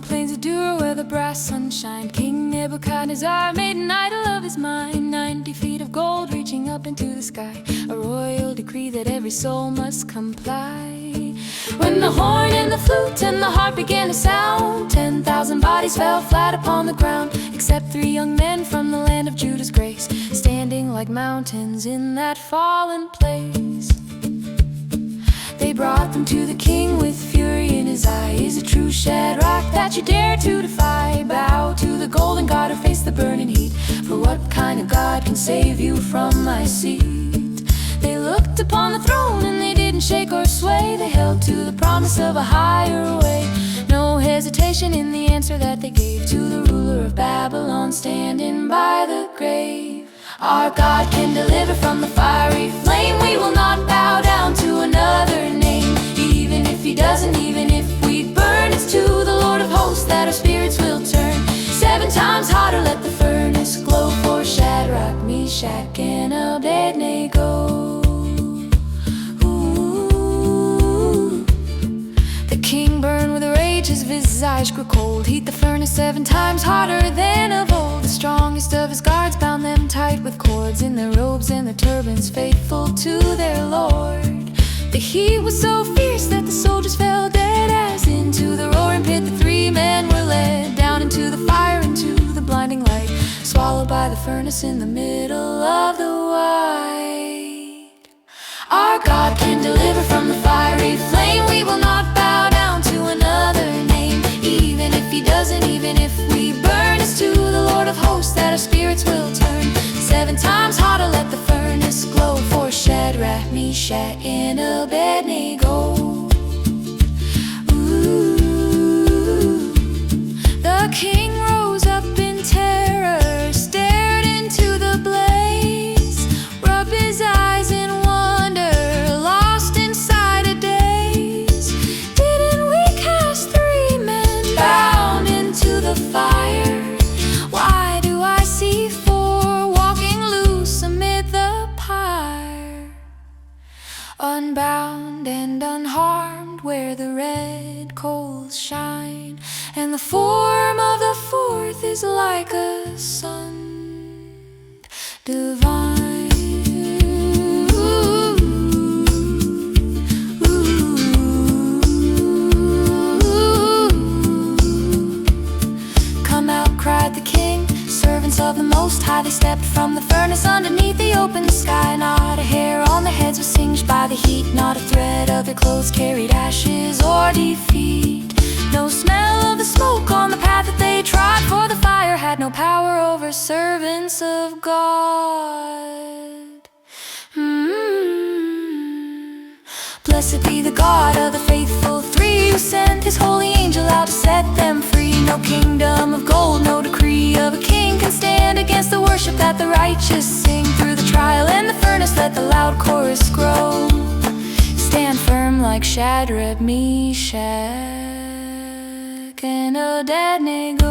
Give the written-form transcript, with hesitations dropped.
the plains of Dura where the brass sun shined, King Nebuchadnezzar made an idol of his mind, 90 feet of gold reaching up into the sky, a royal decree that every soul must comply. When the horn and the flute and the harp began to sound, 10,000 bodies fell flat upon the ground, except 3 young men from the land of Judah's grace, standing like mountains in that fallen place. They brought them to the king with fury in his eye. Is it true, Shadrach, that you dare to defy? Bow to the golden god or face the burning heat, for what kind of God can save you from my seat? They looked upon the throne and they didn't shake or sway. They held to the promise of a higher way. No hesitation in the answer that they gave to the ruler of Babylon standing by the grave. Our God can deliver from the fiery flame. We will not bow down to another name. Even if he doesn't, even if we burn, it's to the Lord of hosts that our spirits will turn. 7 times hotter let the furnace glow for Shadrach, Meshach, and Abednego. The king burned with rage, his visage grew cold. Heat the furnace 7 times hotter than of old. The strongest of his guards bound them tight with cords in their robes and their turbans, faithful to their Lord. The heat was so fierce that the soldiers fell dead, as into the roaring pit the 3 men were led. Down into the fire, into the blinding light, swallowed by the furnace in the middle of the white. Our God can deliver from the fiery flame. We will not bow down to another name. Even if he doesn't, even if we burn, it's to the Lord of hosts that our spirits will turn. 7 times hotter let the furnace glow for Shadrach, Meshach, and Abednego. Ooh. The king rose up in terror, stared into the blaze, rubbed his eyes in wonder, lost inside a daze. Didn't we cast 3 men bound into the fire? Why do I see 4 walking loose amid the pyre? Unbound and unharmed where the red coals shine, and the form of the 4th is like a sun divine. Come out, cried the king, servants of the Most High. They stepped from the furnace underneath the open sky. Not a hair on their heads was singed by the heat, not a thread of their clothes carried ashes or defeat. No smell of the smoke on the path that they trod, for the fire had no power over servants of God. Blessed be the God of the faithful 3, who sent his holy angel out to set them free. No kingdom of gold, no decree of a king can stand against the worship that the righteous sing. Through the trial and the furnace let the loud chorus grow. Stand firm like Shadrach, Meshach, and Abednego.